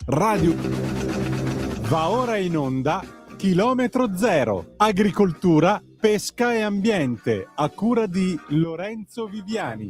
Radio. Va ora in onda Chilometro Zero, agricoltura, pesca e ambiente, a cura di Lorenzo Viviani.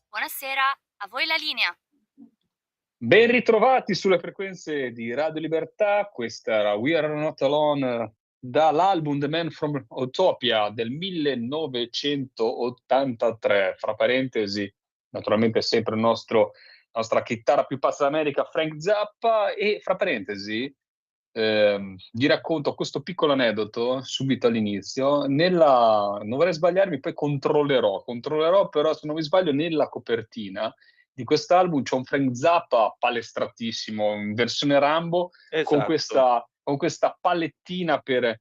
Buonasera, a voi la linea. Ben ritrovati sulle frequenze di Radio Libertà, questa era We Are Not Alone dall'album The Man from Utopia del 1983, fra parentesi, naturalmente sempre nostra chitarra più pazza d'America, Frank Zappa, e fra parentesi vi racconto questo piccolo aneddoto subito all'inizio. Non vorrei sbagliarmi, poi controllerò, però se non mi sbaglio nella copertina di quest'album c'è un Frank Zappa palestratissimo in versione Rambo, esatto, con questa palettina per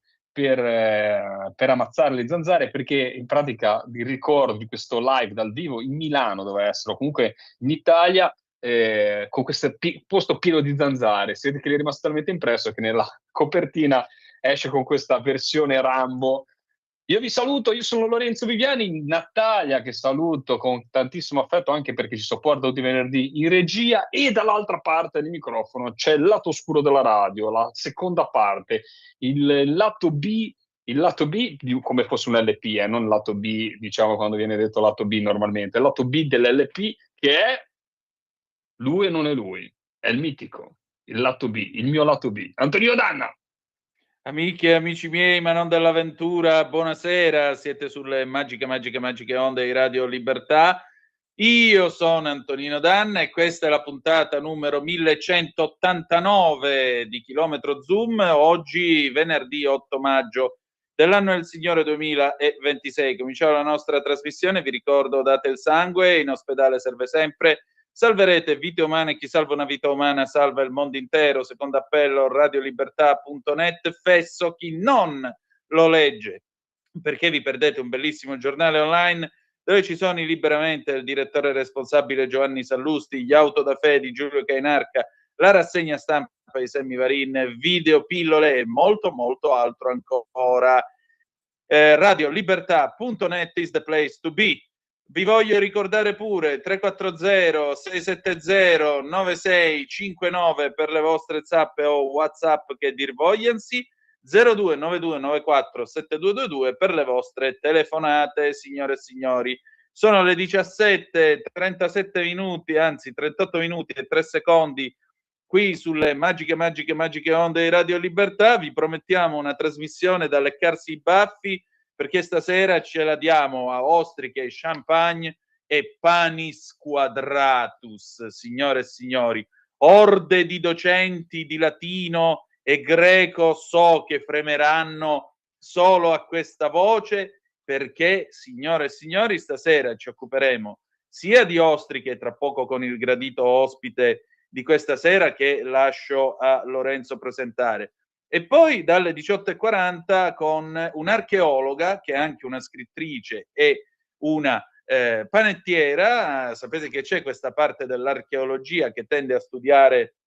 ammazzare le zanzare, perché in pratica vi ricordo di questo live dal vivo in Milano, doveva essere, o comunque in Italia, con questo posto pieno di zanzare. Si vede che gli è rimasto talmente impresso che nella copertina esce con questa versione Rambo. Io vi saluto, io sono Lorenzo Viviani, Natalia, che saluto con tantissimo affetto anche perché ci sopporta tutti i venerdì in regia, e dall'altra parte del microfono c'è il lato oscuro della radio, la seconda parte, il lato B, come fosse un LP, non il lato B, diciamo, quando viene detto lato B normalmente, il lato B dell'LP, che è lui e non è lui, è il mitico, il lato B, il mio lato B. Antonino Danna! Amiche e amici miei, ma non dell'avventura, buonasera, siete sulle magiche onde di Radio Libertà. Io sono Antonino Danna e questa è la puntata numero 1189 di Chilometro Zoom, oggi venerdì 8 maggio dell'anno del Signore 2026. Cominciamo la nostra trasmissione, vi ricordo, date il sangue, in ospedale serve sempre. Salverete vite umane, chi salva una vita umana salva il mondo intero, secondo appello radiolibertà.net, fesso chi non lo legge, perché vi perdete un bellissimo giornale online dove ci sono i Liberamente, il direttore responsabile Giovanni Sallusti, gli auto da fe di Giulio Cainarca, la rassegna stampa di Sammy Varin, video, pillole e molto altro ancora. Radiolibertà.net is the place to be. Vi voglio ricordare pure 340-670-9659 per le vostre zappe o WhatsApp che dir vogliansi. 0292947222 per le vostre telefonate, signore e signori. Sono le 17:37 minuti, anzi 38 minuti e 3 secondi qui sulle magiche onde di Radio Libertà. Vi promettiamo una trasmissione da leccarsi i baffi, perché stasera ce la diamo a ostriche, champagne e panis quadratus, signore e signori. Orde di docenti di latino e greco so che fremeranno solo a questa voce, perché, signore e signori, stasera ci occuperemo sia di ostriche, tra poco con il gradito ospite di questa sera che lascio a Lorenzo presentare, e poi dalle 18:40 con un'archeologa che è anche una scrittrice e una panettiera. Sapete che c'è questa parte dell'archeologia che tende a studiare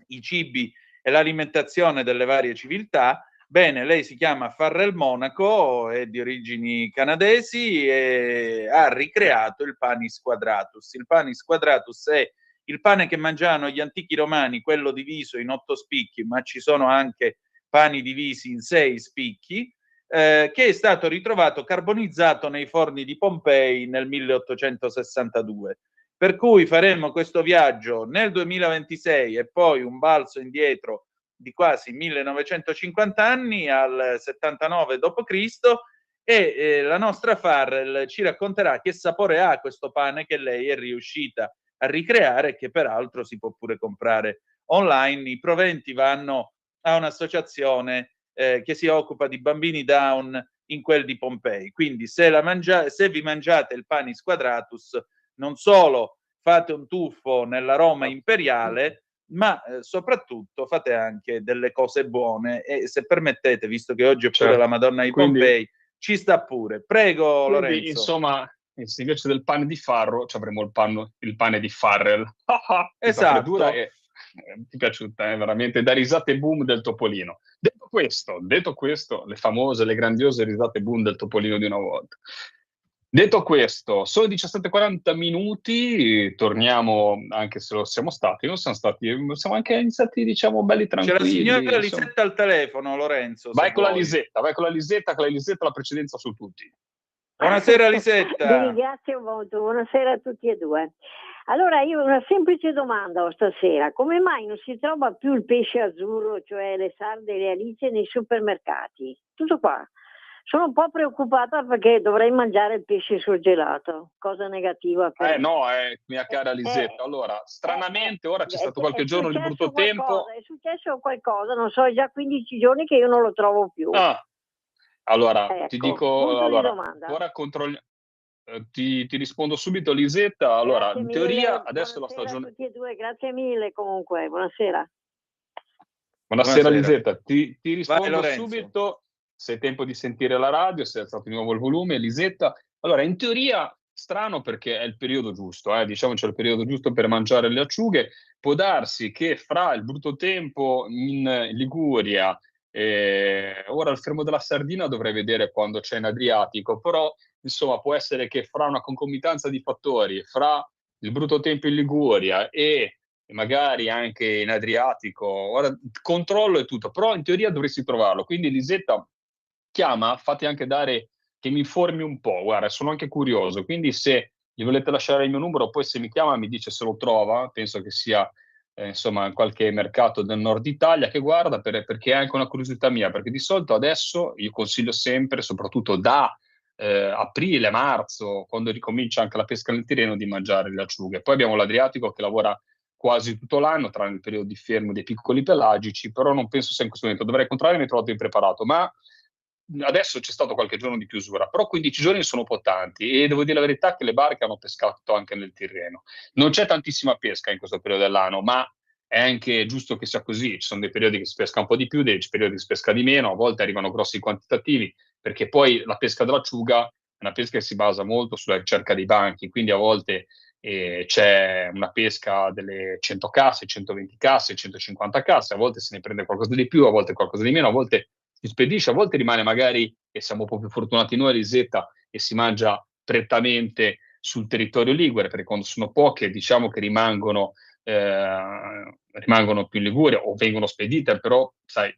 i cibi e l'alimentazione delle varie civiltà. Bene, lei si chiama Farrell Monaco, è di origini canadesi e ha ricreato il panis quadratus. Il panis quadratus è il pane che mangiavano gli antichi romani, quello diviso in 8 spicchi, ma ci sono anche pani divisi in 6 spicchi, che è stato ritrovato carbonizzato nei forni di Pompei nel 1862. Per cui faremo questo viaggio nel 2026 e poi un balzo indietro di quasi 1950 anni al 79 d.C. e la nostra Farrell ci racconterà che sapore ha questo pane che lei è riuscita a ricreare e che peraltro si può pure comprare online. I proventi vanno a un'associazione che si occupa di bambini Down in quel di Pompei. Quindi se vi mangiate il panis quadratus, non solo fate un tuffo nella Roma imperiale, ma soprattutto fate anche delle cose buone. E se permettete, visto che oggi è pure la Madonna di Pompei, ci sta pure. Prego, Lorenzo. Insomma, invece del pane di farro ci avremo il pane di Farrell. Esatto. Ti è piaciuta, veramente da risate boom del Topolino. Detto questo, le famose, le grandiose risate boom del Topolino di una volta. Detto questo, sono 17:40 minuti, torniamo, anche se lo siamo stati, siamo anche iniziati, diciamo, belli tranquilli. C'è la signora Lisetta al telefono, Lorenzo. Vai con la Lisetta, che la Lisetta ha la precedenza su tutti. Buonasera Lisetta. Vi ringrazio molto, buonasera a tutti e due. Allora io ho una semplice domanda stasera: come mai non si trova più il pesce azzurro, cioè le sarde e le alice, nei supermercati? Tutto qua. Sono un po' preoccupata perché dovrei mangiare il pesce surgelato, cosa negativa. Mia cara Lisetta, allora, stranamente ora c'è stato qualche giorno di brutto tempo. È successo qualcosa, non so, è già 15 giorni che io non lo trovo più. Allora, ecco, ti dico, ora controlliamo. Ti rispondo subito, Lisetta. Allora, grazie in teoria mille, adesso la stagione. A tutti e due, grazie mille comunque, buonasera. Buonasera Lisetta, ti rispondo subito, se hai tempo di sentire la radio, se hai alzato di nuovo il volume, Lisetta. Allora, in teoria strano perché è il periodo giusto, diciamo c'è il periodo giusto per mangiare le acciughe. Può darsi che fra il brutto tempo in Liguria, ora il fermo della sardina dovrei vedere quando c'è in Adriatico, però insomma può essere che fra una concomitanza di fattori, fra il brutto tempo in Liguria e magari anche in Adriatico, ora controllo e tutto, però in teoria dovresti trovarlo. Quindi Lisetta, chiama, fate anche dare che mi informi un po', guarda, sono anche curioso, quindi se gli volete lasciare il mio numero, poi se mi chiama mi dice se lo trova, penso che sia insomma in qualche mercato del nord Italia che guarda, perché è anche una curiosità mia, perché di solito adesso io consiglio sempre, soprattutto da aprile, marzo, quando ricomincia anche la pesca nel Tirreno, di mangiare le acciughe. Poi abbiamo l'Adriatico che lavora quasi tutto l'anno, tranne il periodo di fermo dei piccoli pelagici, però non penso sia in questo momento, dovrei controllare, mi trovo ben preparato, ma adesso c'è stato qualche giorno di chiusura, però 15 giorni sono un po' tanti e devo dire la verità che le barche hanno pescato anche nel Tirreno. Non c'è tantissima pesca in questo periodo dell'anno, ma è anche giusto che sia così. Ci sono dei periodi che si pesca un po' di più, dei periodi che si pesca di meno, a volte arrivano grossi quantitativi, perché poi la pesca dell'acciuga è una pesca che si basa molto sulla ricerca dei banchi, quindi a volte c'è una pesca delle 100 casse, 120 casse, 150 casse, a volte se ne prende qualcosa di più, a volte qualcosa di meno, a volte si spedisce, a volte rimane magari, e siamo un po' più fortunati noi, Lisetta, e si mangia prettamente sul territorio ligure, perché quando sono poche diciamo che rimangono rimangono più in Liguria o vengono spedite, però sai,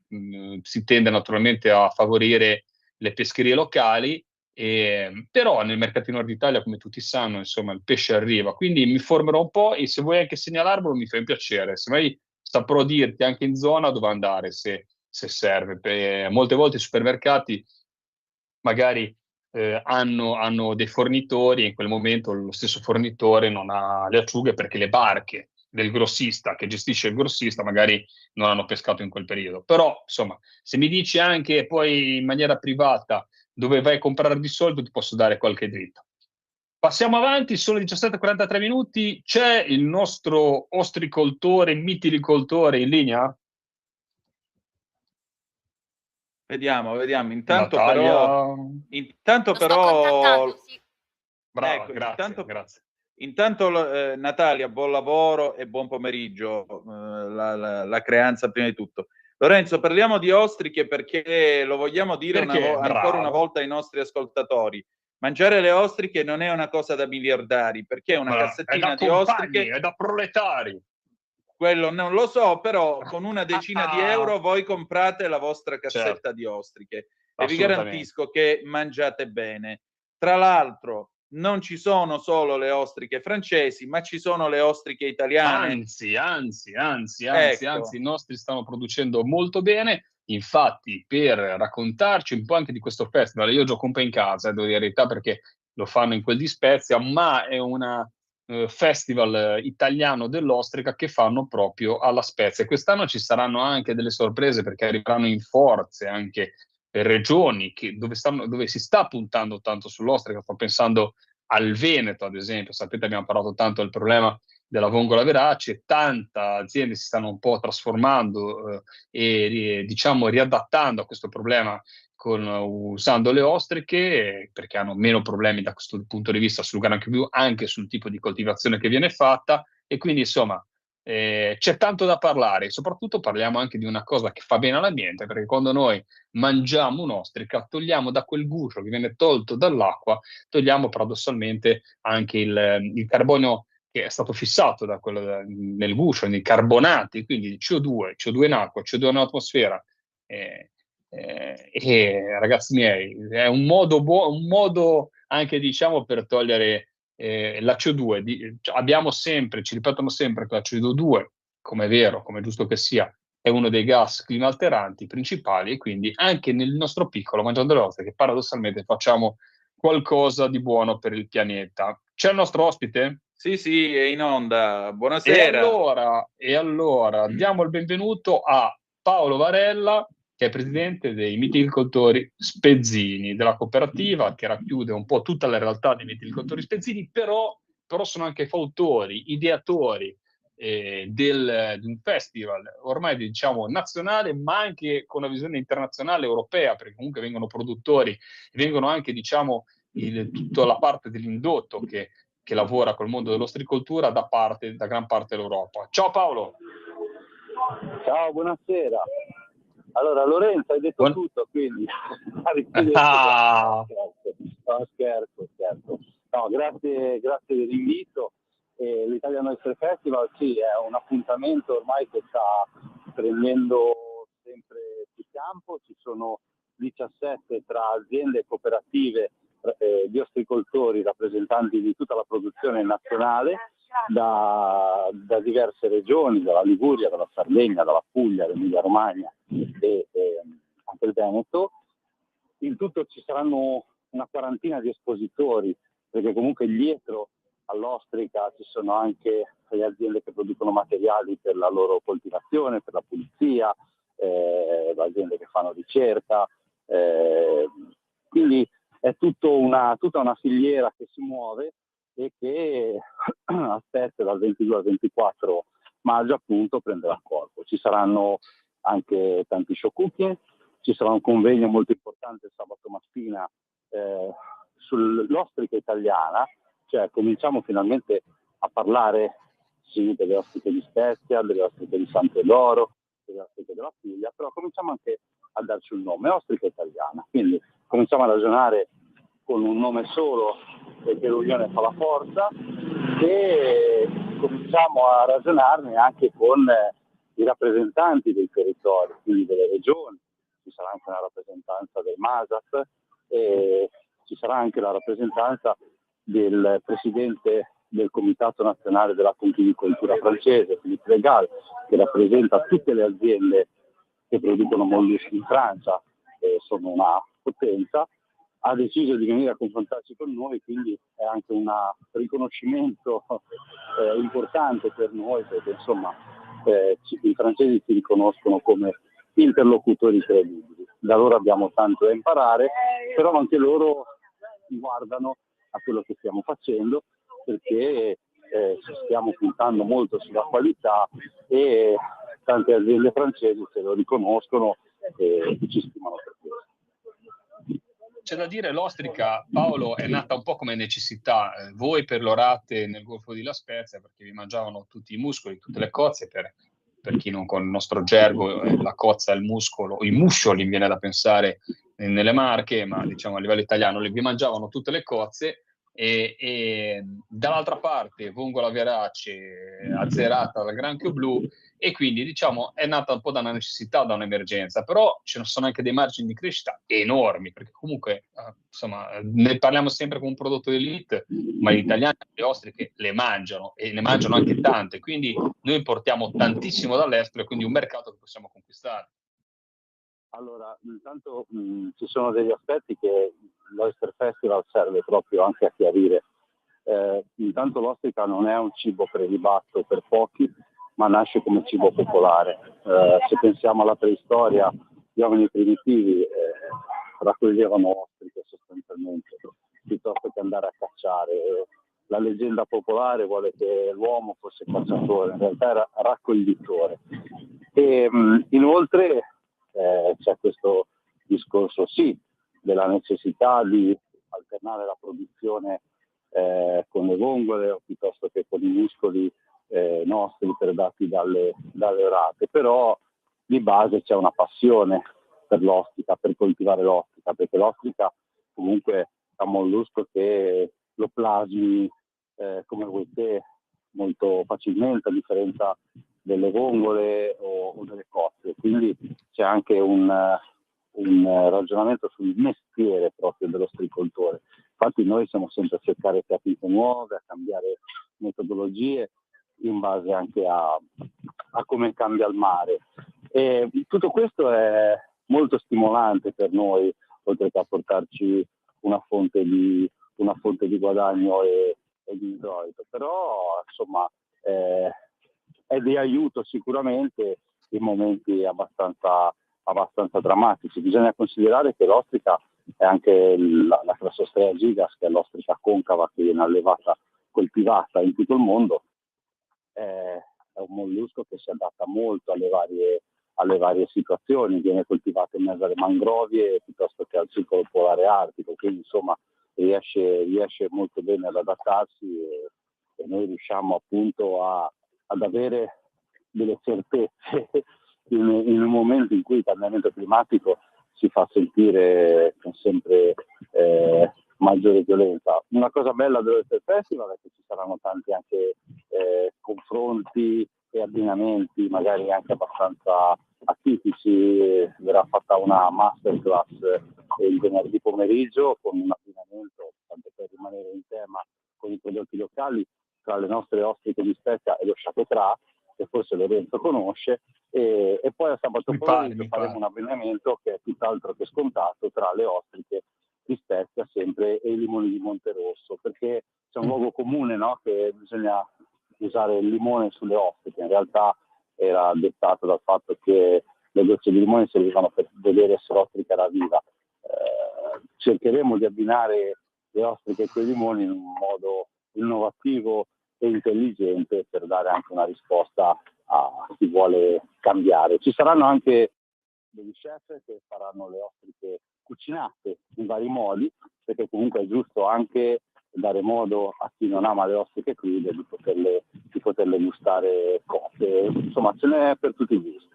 si tende naturalmente a favorire le pescherie locali, però nel mercatino Nord Italia, come tutti sanno, insomma, il pesce arriva, quindi mi informerò un po' e se vuoi anche segnalarmelo mi fa un piacere, se mai saprò dirti anche in zona dove andare se serve. Molte volte i supermercati magari hanno dei fornitori e in quel momento lo stesso fornitore non ha le acciughe perché le barche del grossista che gestisce il grossista magari non hanno pescato in quel periodo. Però, insomma, se mi dici anche poi in maniera privata dove vai a comprare di solito, ti posso dare qualche dritta. Passiamo avanti, sono 17:43 minuti. C'è il nostro ostricoltore, mitilicoltore in linea? Vediamo. Natalia. Intanto Lo sto però, contattando, sì. Brava, ecco, grazie, grazie. Intanto Natalia, buon lavoro e buon pomeriggio, la creanza prima di tutto. Lorenzo, parliamo di ostriche perché lo vogliamo dire Perché? ancora una Bravo. volta ai nostri ascoltatori. Mangiare le ostriche non è una cosa da miliardari, perché una È cassettina da di compagni, ostriche, è da proletari. quello non lo so, però con una decina di euro voi comprate la vostra cassetta Certo, di ostriche e vi assolutamente. garantisco che mangiate bene. Tra l'altro, non ci sono solo le ostriche francesi, ma ci sono le ostriche italiane. Anzi, Ecco, i nostri stanno producendo molto bene. Infatti, per raccontarci un po' anche di questo festival, io gioco un po' in casa, devo dire la verità, perché lo fanno in quel di Spezia, ma è una festival italiano dell'ostrica che fanno proprio alla Spezia. Quest'anno ci saranno anche delle sorprese perché arriveranno in forze anche per regioni dove si sta puntando tanto sull'ostrica. Sto pensando al Veneto, ad esempio. Sapete, abbiamo parlato tanto del problema della vongola verace, e tante aziende si stanno un po' trasformando e diciamo riadattando a questo problema usando le ostriche perché hanno meno problemi da questo punto di vista sul granchio blu, anche sul tipo di coltivazione che viene fatta e quindi insomma c'è tanto da parlare. Soprattutto parliamo anche di una cosa che fa bene all'ambiente, perché quando noi mangiamo un'ostrica togliamo da quel guscio che viene tolto dall'acqua, togliamo paradossalmente anche il carbonio che è stato fissato nel guscio, nei carbonati, quindi il CO2 in acqua, CO2 nell'atmosfera. E ragazzi miei, è un modo anche diciamo per togliere la CO2. Abbiamo sempre, ci ripetono sempre che la CO2, come è vero, come è giusto che sia, è uno dei gas climalteranti principali e quindi anche nel nostro piccolo, mangiando le ostriche, paradossalmente facciamo qualcosa di buono per il pianeta. C'è il nostro ospite? sì, è in onda. E Buonasera. allora diamo il benvenuto a Paolo Varella, che è presidente dei mitilicoltori spezzini, della cooperativa che racchiude un po' tutta la realtà dei mitilicoltori spezzini, però sono anche fautori, ideatori di un festival ormai diciamo nazionale, ma anche con una visione internazionale europea, perché comunque vengono produttori, vengono anche diciamo tutta la parte dell'indotto che lavora col mondo dell'ostricoltura da gran parte dell'Europa. Ciao Paolo! Ciao, buonasera. Allora, Lorenzo, hai detto tutto, quindi scherzo. No, grazie dell'invito. L'Italian Oyster Festival sì, è un appuntamento ormai che sta prendendo sempre più campo. Ci sono 17 tra aziende e cooperative di ostricoltori, rappresentanti di tutta la produzione nazionale, da diverse regioni, dalla Liguria, dalla Sardegna, dalla Puglia, dall'Emilia Romagna e anche il Veneto. In tutto ci saranno una quarantina di espositori, perché comunque dietro all'ostrica ci sono anche le aziende che producono materiali per la loro coltivazione, per la pulizia, le aziende che fanno ricerca, quindi è tutta una filiera che si muove e che aspetta dal 22 al 24 maggio appunto prenderà corpo. Ci saranno anche tanti show cooking, ci sarà un convegno molto importante sabato mattina sull'ostrica italiana, cioè cominciamo finalmente a parlare sì delle ostriche di Spezia, delle ostriche di San Teodoro, delle ostriche della Puglia, però cominciamo anche a darci un nome, ostrica italiana, quindi cominciamo a ragionare con un nome solo perché l'unione fa la forza e cominciamo a ragionarne anche con i rappresentanti dei territori, quindi delle regioni. Ci sarà anche una rappresentanza del MASAF e ci sarà anche la rappresentanza del presidente del Comitato Nazionale della Conchinicoltura francese, Philippe Legal, che rappresenta tutte le aziende che producono molluschi in Francia, sono una potenza. Ha deciso di venire a confrontarsi con noi, quindi è anche un riconoscimento importante per noi, perché insomma i francesi si riconoscono come interlocutori credibili. Da loro abbiamo tanto da imparare, però anche loro guardano a quello che stiamo facendo, perché ci stiamo puntando molto sulla qualità e tante aziende francesi se lo riconoscono e ci stimano per questo. C'è da dire, l'ostrica, Paolo, è nata un po' come necessità. Voi per l'orate nel Golfo di La Spezia, perché vi mangiavano tutti i muscoli, tutte le cozze, per chi non con il nostro gergo, la cozza, il muscolo, i muscioli mi viene da pensare nelle Marche, ma diciamo a livello italiano, vi mangiavano tutte le cozze, e dall'altra parte vongola verace azzerata dal granchio blu, e quindi diciamo è nata un po' da una necessità, da un'emergenza, però ce ne sono anche dei margini di crescita enormi, perché comunque insomma ne parliamo sempre come un prodotto d'elite, ma gli italiani le ostriche le mangiano e ne mangiano anche tante, quindi noi importiamo tantissimo dall'estero, quindi un mercato che possiamo conquistare. Allora, intanto ci sono degli aspetti che l'Oyster Festival serve proprio anche a chiarire. Intanto l'ostrica non è un cibo prelibato per pochi, ma nasce come cibo popolare. Se pensiamo alla preistoria, gli uomini primitivi raccoglievano ostriche sostanzialmente, piuttosto che andare a cacciare. La leggenda popolare vuole che l'uomo fosse cacciatore, in realtà era raccoglitore. E inoltre c'è questo discorso sì della necessità di alternare la produzione con le vongole o piuttosto che con i muscoli nostri predati dalle orate, però di base c'è una passione per l'ostica, per coltivare l'ostica, perché l'ostica comunque è un mollusco che lo plasmi come vuoi te molto facilmente, a differenza delle vongole o delle cozze, quindi c'è anche un ragionamento sul mestiere proprio dell'ostricoltore. Infatti noi siamo sempre a cercare tecniche nuove, a cambiare metodologie in base anche a come cambia il mare. E tutto questo è molto stimolante per noi, oltre che a portarci una fonte di guadagno e di introito. Però insomma è di aiuto sicuramente in momenti abbastanza drammatici. Bisogna considerare che l'ostrica è anche la Crassostrea gigas, che è l'ostrica concava che viene allevata, coltivata in tutto il mondo. È un mollusco che si adatta molto alle varie situazioni, viene coltivato in mezzo alle mangrovie piuttosto che al circolo polare artico, quindi insomma riesce molto bene ad adattarsi e noi riusciamo appunto ad avere delle certezze in un momento in cui il cambiamento climatico si fa sentire con sempre maggiore violenza. Una cosa bella dell'Oyster Festival è che ci saranno tanti anche confronti e abbinamenti magari anche abbastanza atipici. Verrà fatta una masterclass il venerdì pomeriggio con un abbinamento, tanto per rimanere in tema con i prodotti locali, tra le nostre ostriche di Spezia e lo Châteauneuf, che forse Lorenzo conosce, e poi a sabato pomeriggio faremo un abbinamento che è tutt'altro che scontato tra le ostriche di Spezia sempre e i limoni di Monterosso, perché c'è un luogo comune, no? Che bisogna usare il limone sulle ostriche. In realtà era dettato dal fatto che le gocce di limone servivano per vedere se l'ostrica era viva. Cercheremo di abbinare le ostriche con i limoni in un modo innovativo e intelligente per dare anche una risposta a chi vuole cambiare. Ci saranno anche degli chef che faranno le ostriche cucinate in vari modi, perché comunque è giusto anche dare modo a chi non ama le ostriche crude di poterle gustare cotte. Insomma, ce n'è per tutti i gusti.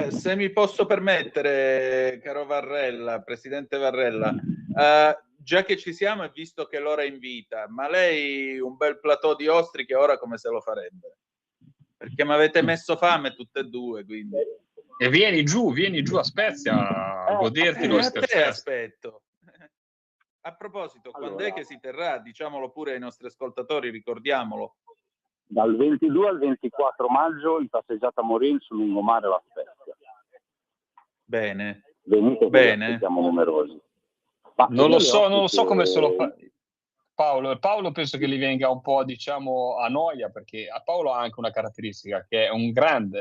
Se mi posso permettere, caro Varrella, presidente Varrella, già che ci siamo e visto che l'ora invita, ma lei un bel plateau di ostriche ora come se lo farebbe? Perché mi avete messo fame tutte e due, quindi. E vieni giù a Spezia a goderti A l'Oyster te Fest. aspetto. A proposito, quando è che si terrà? Diciamolo pure ai nostri ascoltatori, ricordiamolo. Dal 22 al 24 maggio in passeggiata Morin sul lungomare La Spezia. Bene. Venite, Bene. siamo numerosi. Non lo so come se lo fa Paolo penso che gli venga un po', diciamo, a noia, perché a Paolo ha anche una caratteristica, che è un grande,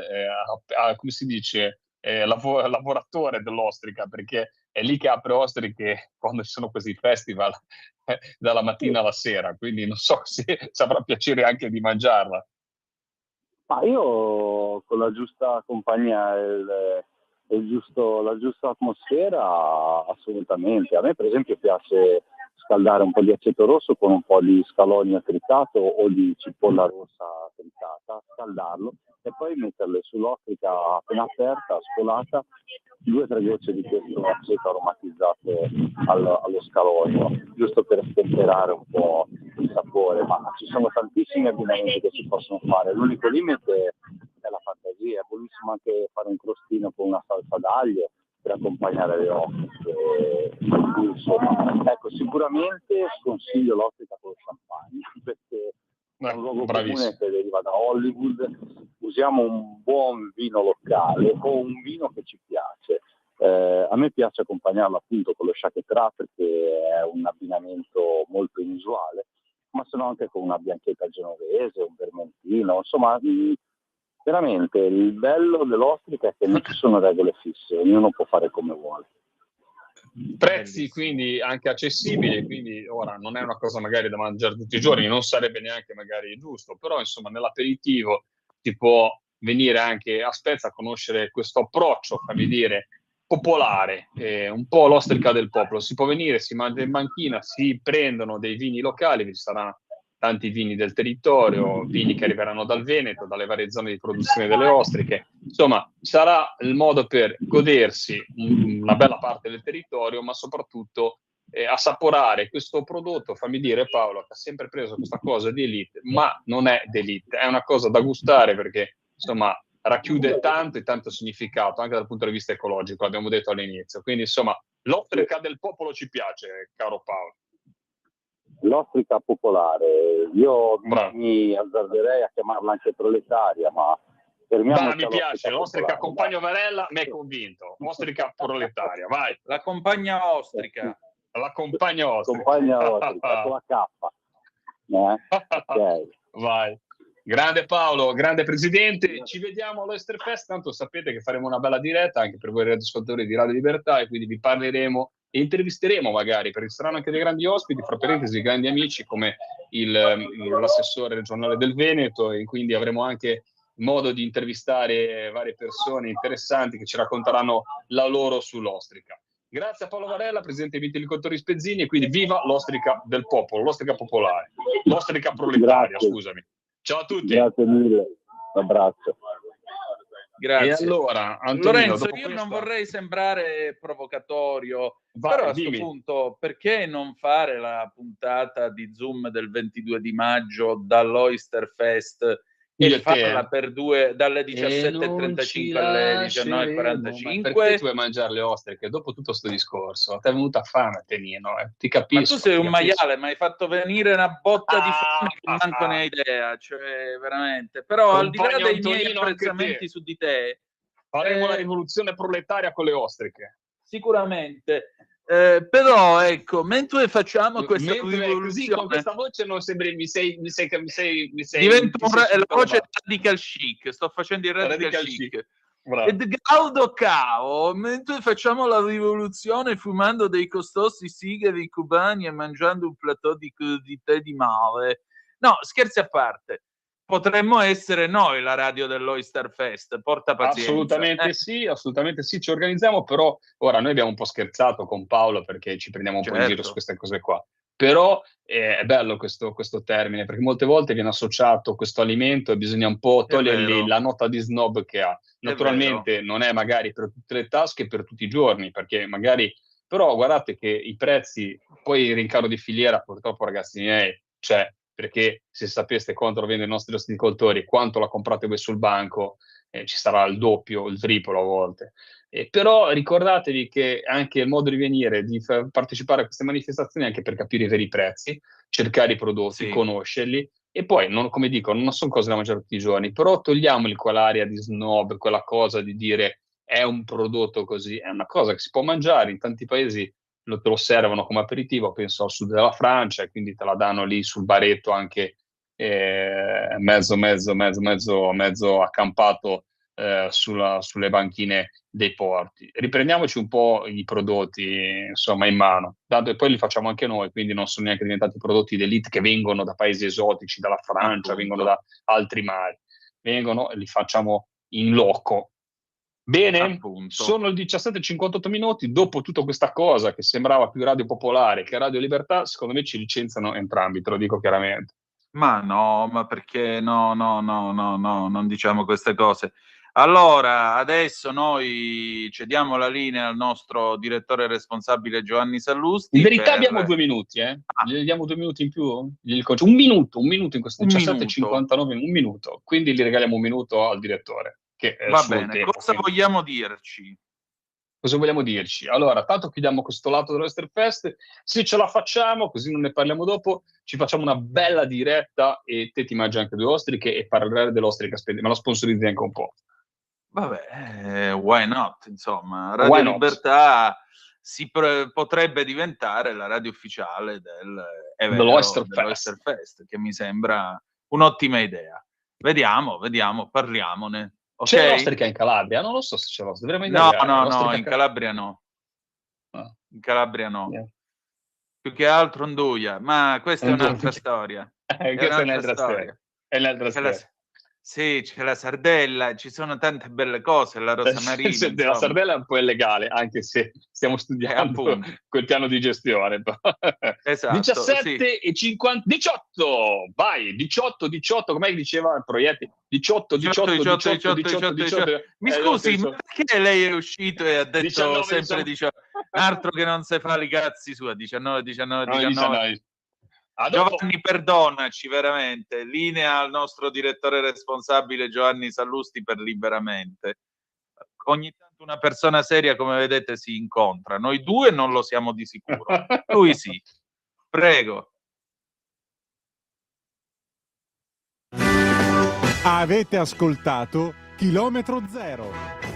come si dice, lavoratore dell'ostrica, perché è lì che apre ostriche quando ci sono questi festival, dalla mattina alla sera, quindi non so se avrà piacere anche di mangiarla. Ma io con la giusta compagnia la giusta atmosfera, assolutamente. A me per esempio piace scaldare un po' di aceto rosso con un po' di scalogno tritato o di cipolla rossa tritata, scaldarlo e poi metterle sull'ostrica appena aperta, scolata, 2 o 3 gocce di questo aceto aromatizzato allo scalogno, giusto per stemperare un po' il sapore. Ma ci sono tantissimi abbinamenti che si possono fare, l'unico limite è la fantasia. È buonissimo anche fare un crostino con una salsa d'aglio per accompagnare le ostriche. Insomma, ecco, sicuramente sconsiglio l'ostrica con il champagne, perché è un luogo comune che deriva da Hollywood. Usiamo un buon vino locale o un vino che ci piace. A me piace accompagnarlo appunto con lo Chaquetrà, perché è un abbinamento molto inusuale, ma se no anche con una bianchetta genovese, un vermentino, insomma. Veramente il bello dell'ostrica è che non ci sono regole fisse, ognuno può fare come vuole. Prezzi quindi anche accessibili, quindi ora non è una cosa magari da mangiare tutti i giorni, non sarebbe neanche magari giusto, però insomma nell'aperitivo si può venire anche a Spezia a conoscere questo approccio, fammi dire, popolare, un po' l'ostrica del popolo. Si può venire, si mangia in banchina, si prendono dei vini locali, ci saranno tanti vini del territorio, vini che arriveranno dal Veneto, dalle varie zone di produzione delle ostriche. Insomma, sarà il modo per godersi una bella parte del territorio, ma soprattutto assaporare questo prodotto, fammi dire Paolo, che ha sempre preso questa cosa di elite, ma non è d'elite, è una cosa da gustare perché, insomma, racchiude tanto e tanto significato, anche dal punto di vista ecologico, l'abbiamo detto all'inizio. Quindi, insomma, l'ostrica del popolo ci piace, caro Paolo. L'ostrica popolare, io mi azzarderei a chiamarla anche proletaria, ma mi piace, l'ostrica compagno Varella mi è convinto, ostrica proletaria, vai. La compagna ostrica. La compagna ostrica. Compagna ostrica, con la K. Okay. Vai. Grande Paolo, grande presidente, ci vediamo all'Oyster Fest, tanto sapete che faremo una bella diretta anche per voi radioascoltatori di Radio Libertà e quindi vi parleremo e intervisteremo magari, perché saranno anche dei grandi ospiti, fra parentesi grandi amici come l'assessore regionale del Veneto, e quindi avremo anche modo di intervistare varie persone interessanti che ci racconteranno la loro sull'ostrica. Grazie a Paolo Varella, presidente dei viticoltori spezzini, e quindi viva l'ostrica del popolo, l'ostrica popolare, l'ostrica proletaria, scusami. Ciao a tutti. Grazie mille, un abbraccio. Grazie. E allora, Antonino, Lorenzo, io non vorrei sembrare provocatorio, però a questo punto perché non fare la puntata di Zoom del 22 di maggio dall'Oyster Fest e farla per dalle 17.35 alle 19.45? Perché tu vuoi mangiare le ostriche? Dopo tutto sto discorso, ti è venuta fame, Tenino, ti capisco. Ma tu sei un maiale, mi hai fatto venire una botta di fame che manco ne hai idea, cioè veramente. Però al di là dei miei apprezzamenti su di te, faremo la rivoluzione proletaria con le ostriche. Sicuramente. Però ecco, mentre facciamo questa rivoluzione, così con questa voce non sembri, mi sei divento la voce radical chic, sto facendo il radical chic. Ed Gaudo Cao, mentre facciamo la rivoluzione fumando dei costosi sigari cubani e mangiando un plateau di crudité di mare. No, scherzi a parte. Potremmo essere noi la radio dell'Oyster Fest, porta pazienza. Assolutamente sì, ci organizziamo, però ora noi abbiamo un po' scherzato con Paolo perché ci prendiamo un po' in giro su queste cose qua. Però è bello questo termine, perché molte volte viene associato questo alimento e bisogna un po' togliergli la nota di snob che ha. Naturalmente non è magari per tutte le tasche, per tutti i giorni, perché magari però guardate che i prezzi, poi il rincaro di filiera, purtroppo ragazzi miei, cioè, perché se sapeste quanto lo vendono i nostri osticoltori, quanto la comprate voi sul banco, ci sarà il doppio, il triplo a volte. Però ricordatevi che anche il modo di venire, di partecipare a queste manifestazioni, anche per capire i veri prezzi, cercare i prodotti, Sì. conoscerli, e poi, come dico, non sono cose da mangiare tutti i giorni, però togliamoli quell'area di snob, quella cosa di dire è un prodotto così, è una cosa che si può mangiare. In tanti paesi te lo servono come aperitivo, penso al sud della Francia, e quindi te la danno lì sul baretto anche mezzo accampato sulle banchine dei porti. Riprendiamoci un po' i prodotti, insomma, in mano, tanto e poi li facciamo anche noi, quindi non sono neanche diventati prodotti d'elite che vengono da paesi esotici, dalla Francia, Appunto. vengono da altri mari, vengono e li facciamo in loco. Bene, Appunto. sono il 17:58 minuti, dopo tutta questa cosa che sembrava più Radio Popolare che Radio Libertà, secondo me ci licenziano entrambi, te lo dico chiaramente. Ma no, ma perché no, non diciamo queste cose. Allora, adesso noi cediamo la linea al nostro direttore responsabile Giovanni Sallusti. In verità per... abbiamo 2 minuti, Ah. Gli diamo 2 minuti in più? Un minuto in questo Un 17:59, un minuto. Quindi gli regaliamo un minuto al direttore, che è il Va suo bene, tempo. cosa Quindi vogliamo dirci? cosa vogliamo dirci? Allora, tanto chiudiamo questo lato dell'Osterfest, se ce la facciamo, così non ne parliamo dopo, ci facciamo una bella diretta e te ti mangi anche 2 ostriche e parlare dell'ostrica spedita, me la sponsorizzi anche un po'. Vabbè, why not? Insomma, Why Radio not? Libertà potrebbe diventare la radio ufficiale dell'Osterfest, che mi sembra un'ottima idea. Vediamo, parliamone. C'è Ok? l'ostrica in Calabria? Non lo so se c'è l'ostrica, dovremmo No, indagare. no, L'ostrica in Calabria no. Ah, In Calabria no. niente. Più che altro Nduja, ma questa è Nduja. un'altra storia. Questa è un'altra storia. È un'altra C'è la, storia. sì, c'è la sardella, ci sono tante belle cose, la rosamarini, La insomma. sardella è un po' illegale, anche se stiamo studiando appunto. quel piano di gestione. Esatto, 17:50, 18, vai, 18, come diceva il proiettile? 18. Mi scusi, ma perché lei è uscito e ha detto 19, sempre 18? Un altro che non si fa i cazzi sua, 19. Giovanni, perdonaci veramente. Linea al nostro direttore responsabile Giovanni Sallusti per Liberamente. Ogni tanto una persona seria, come vedete, si incontra. Noi due non lo siamo di sicuro. Lui sì. Prego. Avete ascoltato Chilometro Zero.